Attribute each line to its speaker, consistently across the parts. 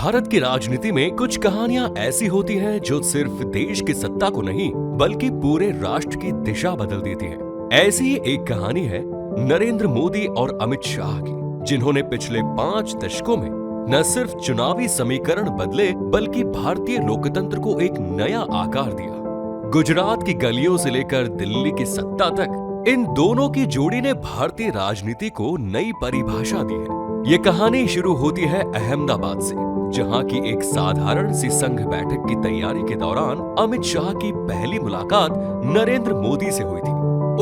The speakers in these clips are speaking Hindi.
Speaker 1: भारत की राजनीति में कुछ कहानियां ऐसी होती हैं जो सिर्फ देश की सत्ता को नहीं बल्कि पूरे राष्ट्र की दिशा बदल देती हैं। ऐसी ही एक कहानी है नरेंद्र मोदी और अमित शाह की, जिन्होंने पिछले 5 दशकों में न सिर्फ चुनावी समीकरण बदले बल्कि भारतीय लोकतंत्र को एक नया आकार दिया। गुजरात की गलियों से लेकर दिल्ली की सत्ता तक इन दोनों की जोड़ी ने भारतीय राजनीति को नई परिभाषा दी है। ये कहानी शुरू होती है अहमदाबाद से, जहां की एक साधारण सी संघ बैठक की तैयारी के दौरान अमित शाह की पहली मुलाकात नरेंद्र मोदी से हुई थी।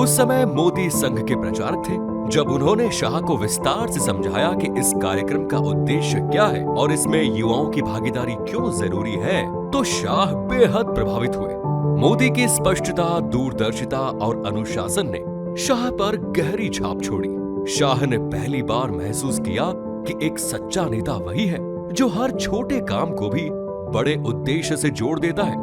Speaker 1: उस समय मोदी संघ के प्रचारक थे। जब उन्होंने शाह को विस्तार से समझाया कि इस कार्यक्रम का उद्देश्य क्या है और इसमें युवाओं की भागीदारी क्यों जरूरी है, तो शाह बेहद प्रभावित हुए। मोदी की स्पष्टता, दूरदर्शिता और अनुशासन ने शाह पर गहरी छाप छोड़ी। शाह ने पहली बार महसूस किया कि एक सच्चा नेता वही है जो हर छोटे काम को भी बड़े उद्देश्य से जोड़ देता है।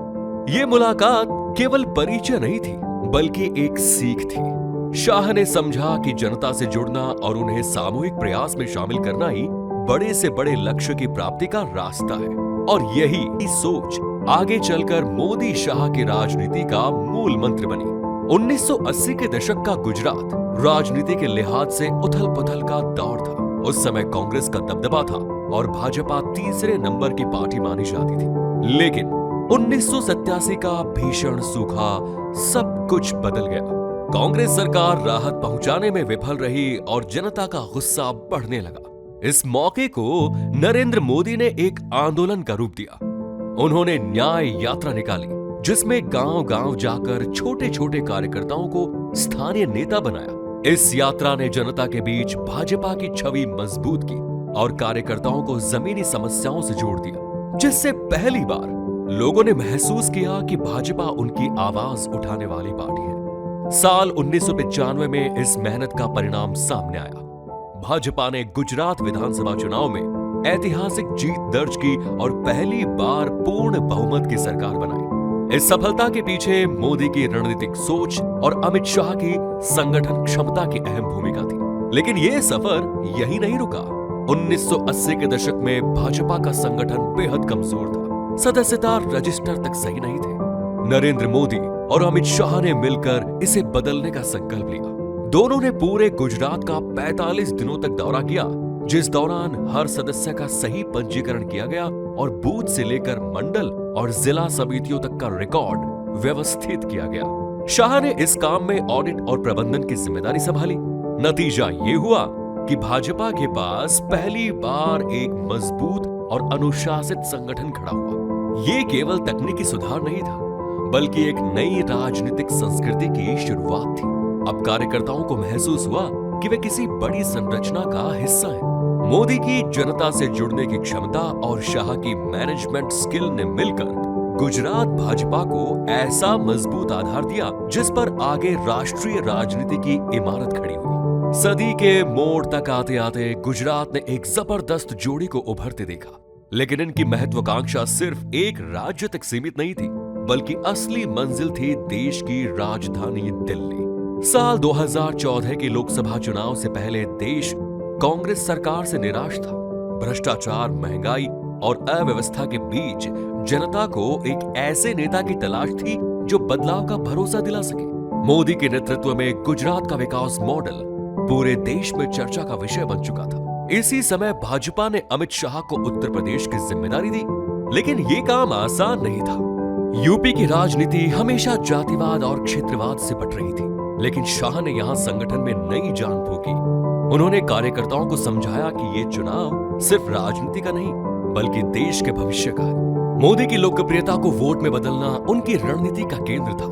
Speaker 1: ये मुलाकात केवल परिचय नहीं थी बल्कि एक सीख थी। शाह ने समझा कि जनता से जुड़ना और उन्हें सामूहिक प्रयास में शामिल करना ही बड़े से बड़े लक्ष्य की प्राप्ति का रास्ता है। और यही सोच आगे चलकर मोदी शाह की राजनीति का मूल मंत्र बनी। 1980 के दशक का गुजरात राजनीति के लिहाज से उथल पुथल का दौर था। उस समय कांग्रेस का दबदबा था और भाजपा तीसरे नंबर की पार्टी मानी जाती थी। लेकिन 1987 का भीषण सूखा सब कुछ बदल गया। कांग्रेस सरकार राहत पहुंचाने में विफल रही और जनता का गुस्सा बढ़ने लगा। इस मौके को नरेंद्र मोदी ने एक आंदोलन का रूप दिया। उन्होंने न्याय यात्रा निकाली, जिसमें गांव-गांव जाकर छोटे-छोटे कार्यकर्ताओं को स्थानीय नेता बनाया। इस यात्रा ने जनता के बीच भाजपा की छवि मजबूत की और कार्यकर्ताओं को जमीनी समस्याओं से जोड़ दिया, जिससे पहली बार लोगों ने महसूस किया कि भाजपा उनकी आवाज उठाने वाली पार्टी है। साल 1995 में इस मेहनत का परिणाम सामने आया। भाजपा ने गुजरात विधानसभा चुनाव में ऐतिहासिक जीत दर्ज की और पहली बार पूर्ण बहुमत की सरकार बनाई। इस सफलता के पीछे मोदी की रणनीतिक सोच और अमित शाह की संगठन क्षमता की अहम भूमिका थी। लेकिन यह सफर यही नहीं रुका। 1980 के दशक में भाजपा का संगठन बेहद कमजोर था। सदस्यता रजिस्टर तक सही नहीं थे। नरेंद्र मोदी और अमित शाह ने मिलकर इसे बदलने का संकल्प लिया। दोनों ने पूरे गुजरात का 45 दिनों तक दौरा किया, जिस दौरान हर सदस्य का सही पंजीकरण किया गया और बूथ से लेकर मंडल और जिला समितियों तक का रिकॉर्ड व्यवस्थित किया गया। शाह ने इस काम में ऑडिट और प्रबंधन की जिम्मेदारी संभाली। नतीजा ये हुआ कि भाजपा के पास पहली बार एक मजबूत और अनुशासित संगठन खड़ा हुआ। ये केवल तकनीकी सुधार नहीं था, बल्कि एक नई राजनीतिक संस्कृति की शुरुआत थी। अब कार्यकर्ताओं को महसूस हुआ कि वे किसी बड़ी संरचना का हिस्सा हैं। मोदी की जनता से जुड़ने की क्षमता और शाह की मैनेजमेंट स्किल ने मिलकर गुजरात भाजपा को ऐसा मजबूत आधार दिया जिस पर आगे राष्ट्रीय राजनीति की इमारत खड़ी हुई। सदी के मोड़ तक आते आते गुजरात ने एक जबरदस्त जोड़ी को उभरते देखा। लेकिन इनकी महत्वाकांक्षा सिर्फ एक राज्य तक सीमित नहीं थी, बल्कि असली मंजिल थी देश की राजधानी दिल्ली। साल 2014 के लोकसभा चुनाव से पहले देश कांग्रेस सरकार से निराश था। भ्रष्टाचार, महंगाई और अव्यवस्था के बीच जनता को एक ऐसे नेता की तलाश थी जो बदलाव का भरोसा दिला सके। मोदी के नेतृत्व में गुजरात का विकास मॉडल पूरे देश में चर्चा का विषय बन चुका था। इसी समय भाजपा ने अमित शाह को उत्तर प्रदेश की जिम्मेदारी दी, लेकिन ये काम आसान नहीं था। यूपी की राजनीति हमेशा जातिवाद और क्षेत्रवाद से बट रही थी, लेकिन शाह ने यहां संगठन में नई जान फूंकी। उन्होंने कार्यकर्ताओं को समझाया कि ये चुनाव सिर्फ राजनीति का नहीं बल्कि देश के भविष्य का है। मोदी की लोकप्रियता को वोट में बदलना उनकी रणनीति का केंद्र था,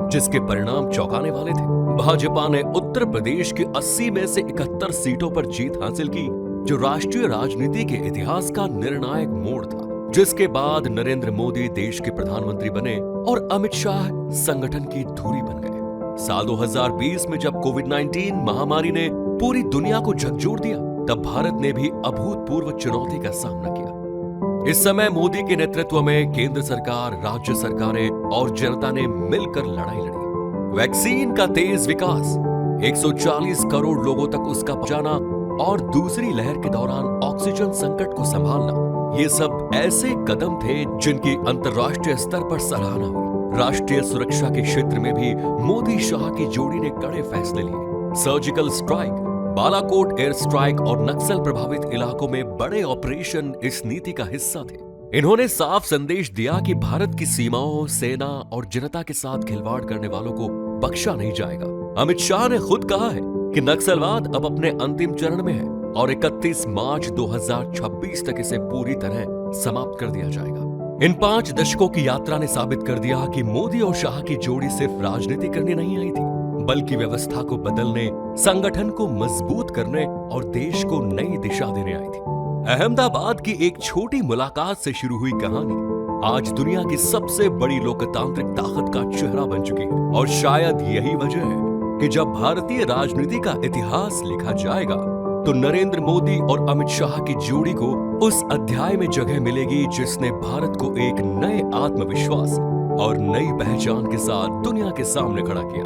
Speaker 1: जिसके परिणाम चौंकाने वाले थे। भाजपा ने उत्तर प्रदेश की 80 में से 71 सीटों पर जीत हासिल की, जो राष्ट्रीय राजनीति के इतिहास का निर्णायक मोड़ था। जिसके बाद नरेंद्र मोदी देश के प्रधानमंत्री बने और अमित शाह संगठन की धुरी बन गए। साल 2020 में जब कोविड-19 महामारी ने पूरी दुनिया को झकझोर दिया, तब भारत ने भी अभूतपूर्व चुनौती का सामना किया। इस समय मोदी के नेतृत्व में केंद्र सरकार, राज्य सरकारें और जनता ने मिलकर लड़ाई लड़ी। वैक्सीन का तेज विकास, 140 करोड़ लोगों तक उसका पहुंचाना और दूसरी लहर के दौरान ऑक्सीजन संकट को संभालना, ये सब ऐसे कदम थे जिनकी अंतर्राष्ट्रीय स्तर पर सराहना हुई। राष्ट्रीय सुरक्षा के क्षेत्र में भी मोदी शाह की जोड़ी ने कड़े फैसले लिए। Surgical strike, Balakot air strike और नक्सल प्रभावित इलाकों में बड़े ऑपरेशन इस नीति का हिस्सा थे। इन्होंने साफ संदेश दिया कि भारत की सीमाओं, सेना और जनता के साथ खिलवाड़ करने वालों को बख्शा नहीं जाएगा। अमित शाह ने खुद कहा है कि नक्सलवाद अब अपने अंतिम चरण में है और 31 मार्च 2026 तक इसे पूरी तरह समाप्त कर दिया जाएगा। इन 5 दशकों की यात्रा ने साबित कर दिया कि मोदी और शाह की जोड़ी सिर्फ राजनीति करने नहीं आई थी, बल्कि व्यवस्था को बदलने, संगठन को मजबूत करने और देश को नई दिशा देने आई थी। अहमदाबाद की एक छोटी मुलाकात से शुरू हुई कहानी आज दुनिया की सबसे बड़ी लोकतांत्रिक ताकत का चेहरा बन चुकी है। और शायद यही वजह है कि जब भारतीय राजनीति का इतिहास लिखा जाएगा तो नरेंद्र मोदी और अमित शाह की जोड़ी को उस अध्याय में जगह मिलेगी जिसने भारत को एक नए आत्मविश्वास और नई पहचान के साथ दुनिया के सामने खड़ा किया,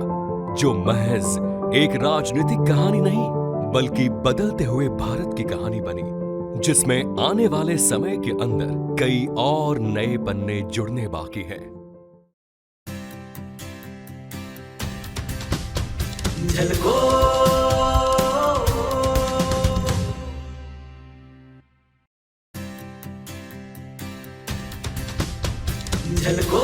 Speaker 1: जो महज एक राजनीतिक कहानी नहीं बल्कि बदलते हुए भारत की कहानी बनी, जिसमें आने वाले समय के अंदर कई और नए पन्ने जुड़ने बाकी हैं।
Speaker 2: झलको झलको